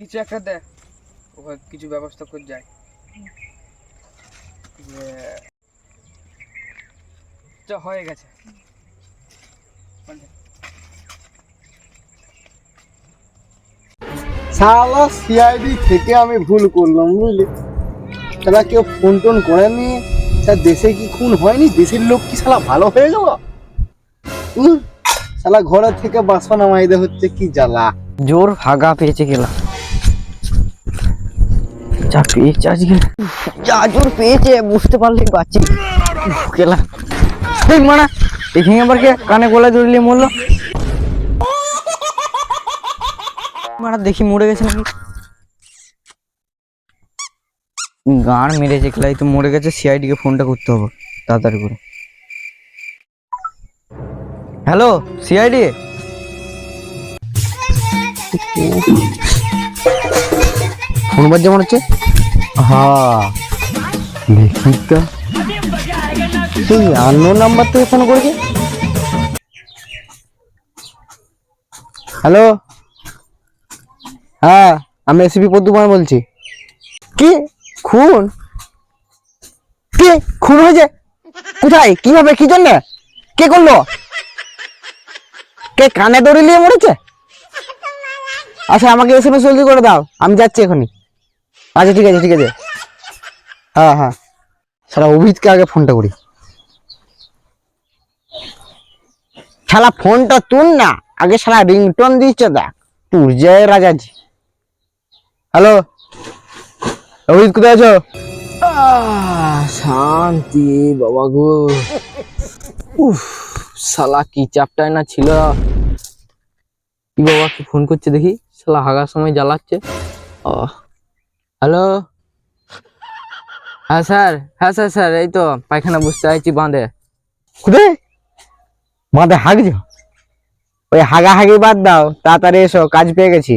কিছু একটা দে, ওখানে কিছু ব্যবস্থা করে যায় যে হয়ে গেছে। শালা সিআইডি থেকে আমি ভুল করলাম বুঝলি। শালা কেউ ফোন টোন করেনি, দেশে কি খুন হয়নি, দেশের লোক কি শালা ভালো হয়ে গেল। শালা ঘরের থেকে বাসা নামাইতে হচ্ছে, কি জ্বালা। জোর হাগা পেয়েছে গেলাম, যা পেয়েছে আজকে, যা জোর পেয়েছে বুঝতে পারলে বাঁচি গেলাম। মানা এখানে আবার কে কানে গলায় ধরলে মরলো। মারা দেখি মরে গেছে নাকি, গান মেরেছে খেলাই তো মরে গেছে। সিআইডি কে ফোনটা করতে হবে তাড়াতাড়ি করে। হ্যালো সিআইডি, ফোন বাজছে মনে হচ্ছে। হ্যাঁ দেখি তো, সেই আননোন নাম্বার থেকে ফোন করেছে। হ্যালো, হ্যাঁ আমি এসিপি প্রদ্যুমান বলছি। কি খুন? কে খুন হয়েছে? কোথায়, কিভাবে, কি জন্য, কে করলো? কে কানে দড়ি নিয়ে মরেছে? আচ্ছা আমাকে এসএমএস জলদি করে দাও, আমি যাচ্ছি এখনই। আচ্ছা ঠিক আছে ঠিক আছে, হ্যাঁ হ্যাঁ। সারা অভিজিৎকে আগে ফোনটা করি। শালা ফোনটা তুল না, আগে শালা রিংটোন দিচ্ছে দেখ, তুই জয় রাজাজি। হ্যালো অভিজিৎ, কোথায় আছো? শান্তি বাবা গো। উফ শালা কি চাপটাই না ছিল। কি বাবা কি ফোন করছে দেখি, শালা হাগার সময় জ্বালাচ্ছে। ও হ্যালো, হ্যাঁ স্যার, হ্যাঁ স্যার স্যার এই তো পায়খানা বসতে আইছি বাঁধে। কোথায় বাঁধে হাগছ? ওই হাগাহাগি বাদ দাও, তাড়াতাড়ি এসো, কাজ পেয়ে গেছি।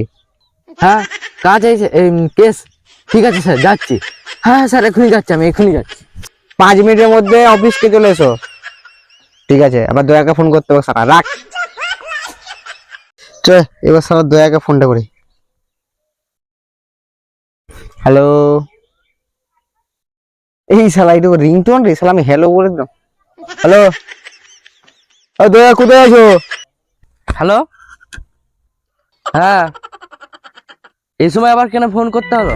হ্যাঁ কাজ আছে, কেস, ঠিক আছে স্যার যাচ্ছি। হ্যাঁ স্যার এখনই যাচ্ছি, আমি এখনই যাচ্ছি। 5 মিনিটের মধ্যে অফিসকে চলে এসো। ঠিক আছে, আবার দয়াকে ফোন করতে হবে সারা, রাখ। চল এবার সারা দয়াকে ফোনটা করি। হ্যালো, এই শালা এটা রিংটোন রে, শালা আমি হ্যালো বলে দিলাম। হ্যালো দয়া, কোথায় আছো? হ্যালো, হ্যাঁ এই সময় আবার কেন ফোন করতে হলো?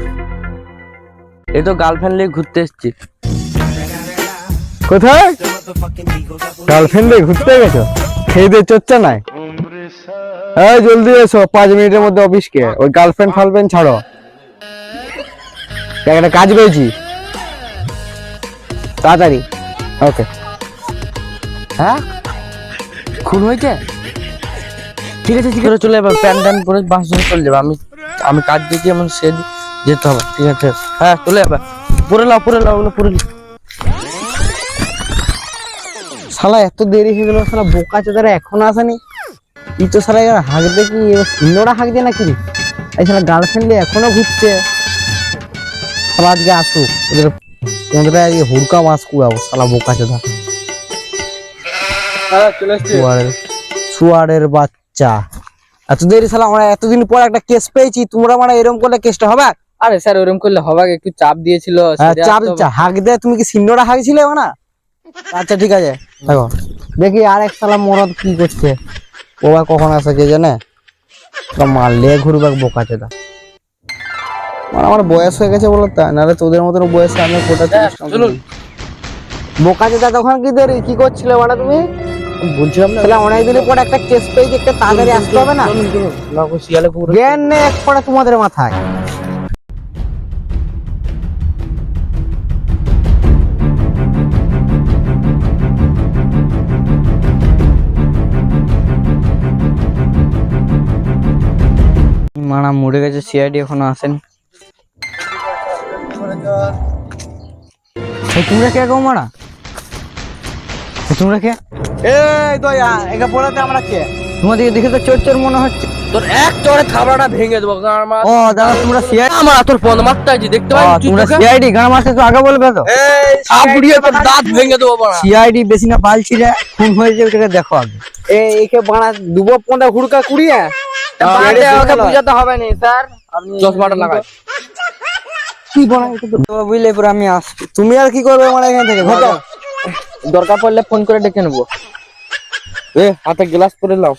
এই তো গার্লফ্রেন্ড নিয়ে ঘুরতে এসেছি। কোথায় গার্লফ্রেন্ড নিয়ে ঘুরতে গেছো? খেয়ে দিয়ে চর্চা নাই। হ্যাঁ জলদি এসো, 5 মিনিটের মধ্যে অফিসকে। ওই গার্লফ্রেন্ড ফার্লফ্রেন্ড ছাড়ো, একটা কাজ পেয়েছি, তাড়াতাড়ি। ওকে। হ্যাঁ খুন হয়েছে? ঠিক আছে ঠিক আছে, চলে যাবে, প্যান্ট ট্যান্ট পরে বাস ধরে চলে যাবে। আমি কাজ দিয়েছি, আমার সে যেতে হবে। ঠিক আছে হ্যাঁ চলে যাবে, পরে লাও পরে লাও, ওগুলো পরে। শালা এত দেরি হয়ে গেল, শালা বোকা চোদারা এখনো আসেনি। ই তো শালা হাঁক দেখি সুন্দরা হাঁক দিয়ে নাকি, এই শালা গার্লফ্রেন্ড এখনো ঘুরছে। শালা আজকে আসুক, ওদের কোনটা আজকে হুড়কা মাছ কুড়াবো, শালা বোকা চোদা। শুয়ারের বাচ্চা, এত দেরি শালা, আমরা এতদিন পর একটা কেস পেয়েছি, তোমরা মানে এরকম করলে কেসটা হবে? আরে স্যার ওরকম করলে হবে, একটু চাপ দিয়েছিল। চাপ হাঁক দে, তুমি কি সিন্নরা হাঁকছিলে না? আচ্ছা ঠিক আছে, দেখো দেখি আর এক শালা মরদ কি করছে, ওরা কখন আসে কে জানে। মারলে ঘুরবে বোকা চোদা। আমার বয়স হয়ে গেছে বলো তাই, নাহলে তোদের মতন বয়সে আমি কোটা বোকা চোদা। তখন কি দেরি কি করছিলে মানে তুমি? বলছিলাম না অনেকদিনের পর একটা কেস পেয়েছি, একটা তাড়াতাড়ি আসতে হবে না? জ্ঞান নেই এক পড়া তোমাদের মাথায়। মানা মরে গেছে, সিআইডি এখনো আসেন। তোমরা কে গো মারা, তোমরা কে? এই দয়া একা পড়াতে আমরা কে? তোমাদেরকে দেখে তো চোর চোর মনে হচ্ছে। তোর এক চড়ে থাবড়াটা ভেঙে দেবো। ও দাদা তোমরা সিআইডি? আমার তোর ফোন মারতে আছি, দেখতে পাচ্ছিস তোমরা সিআইডি? গান মারতে তো আগে বলবে তো। এই থাবড়িয়ে তোর দাঁত ভেঙে দেবো বাড়া। সিআইডি বেশি না বালছি রে, খুন হয়েছে ওটাকে দেখো আগে। একে বাড়া দুবো পন্দা হুড়কা কুড়িয়ে বাদে ওকে বুঝাতে হবে না স্যার, আপনি চশমাটা লাগাই। কি বলা বুঝলে পরে আমি আসছি, তুমি আর কি করবে মানে এখান থেকে ঘর যাও। দরকার পড়লে ফোন করে ডেকে নেবো। হাতে গ্লাস পরে নাও।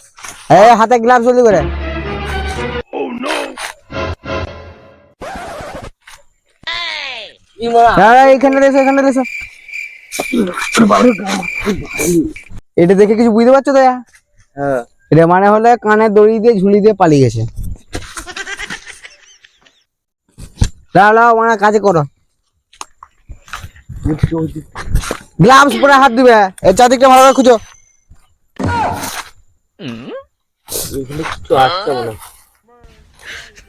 এই হাতে গ্লাভস জলদি করে। হ্যাঁ এখানে এসো, এখানে এসো। এটা দেখে কিছু বুঝতে পারছো তো? হ্যাঁ এটা মানে হলে কানে দড়ি দিয়ে ঝুলি দিয়ে পালিয়ে গেছে। লাও লাও মানে কাজে করো। গ্লাভস পরে হাত দিবে। এই চারদিকটা ভালো করে খুঁজো।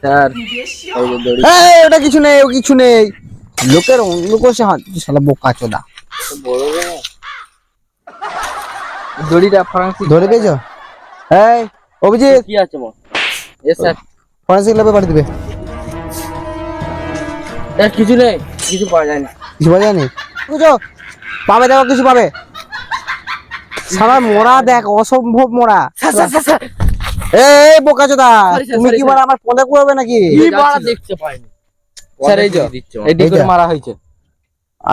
স্যার, এই ওটা কিছু নেই, ও কিছু নেই। লোকের লোক সে হাত শালা বোকা চোদা। দড়িটা ফরাংসি ধরে পেয়েছো? এই অভিজিৎ, কি আছে মো? স্যার, ফরেন্সিক ল্যাবে পাঠিয়ে দিবে। কিছু নেই, কিছু পাওয়া যায় না। কিছু পাওয়া যায়নি? বুঝো পাবে, দেখো কিছু পাবে। সারা মোড়া দেখ, অসম্ভব মোড়া। এই বোকা চোদা, Sorry, sir, তুমি sorry, কি sir. বলে আমার পদে কুড়াবে নাকি? কি বড় দেখতে পাইনি স্যার, এই যে এটি করে এইটা? মারা হয়েছে।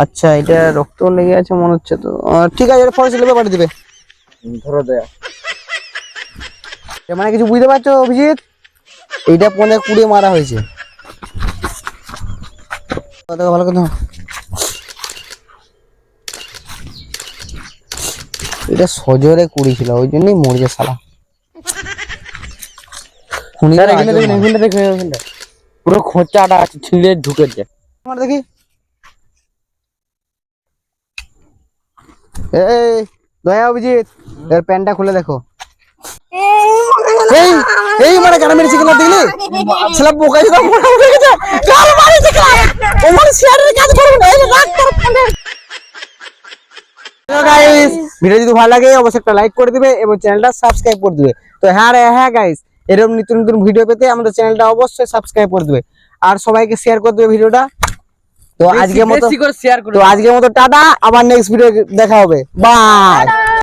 আচ্ছা এটা রক্ত লেগে আছে মনে হচ্ছে তো। ঠিক আছে, ফরেন্সিক ল্যাবে পাঠিয়ে দিবে। ধরো দেয়া। এর মানে কিছু বুঝতে পারছো অভিজিৎ? এইটা পদে কুড়িয়ে মারা হয়েছে। দেখো ভালো কথা, এটা সজোরে কুড়ি ছিল, ওই জন্যই মরছে শালা। খুনিরা স্যার এখানে আজব দেখুন, মানুষ। এখানে দেখুন, এখানে পুরো খোঁচাটা আছে, ছিঁড়ে ঢুকেছে। আমার দেখি। এই দয়া অভিজিৎ, এর প্যান্টটা খুলে দেখো। এই এই মানে কেন মেরেছি কিনা দেখলি? ছেলে বোকা যেটা মোটা হয়ে গেছে। কাল মারিছে কিনা? ও মানে শেয়ারের কাজ করবে না, এই রাগ কর প্যান্টে। তো গাইস, ভিডিও যদি ভালো লাগে অবশ্যই একটা লাইক করে দিবে এবং চ্যানেলটা সাবস্ক্রাইব করে দিবে। তো হ্যাঁ গাইস, এরকম নতুন নতুন ভিডিও পেতে আমাদের চ্যানেলটা অবশ্যই সাবস্ক্রাইব করে দিবে আর সবাইকে শেয়ার করে দিবে ভিডিওটা। তো আজকের মতো বেশি করে শেয়ার করে টাটা, আবার নেক্সট ভিডিও দেখা হবে। বাই।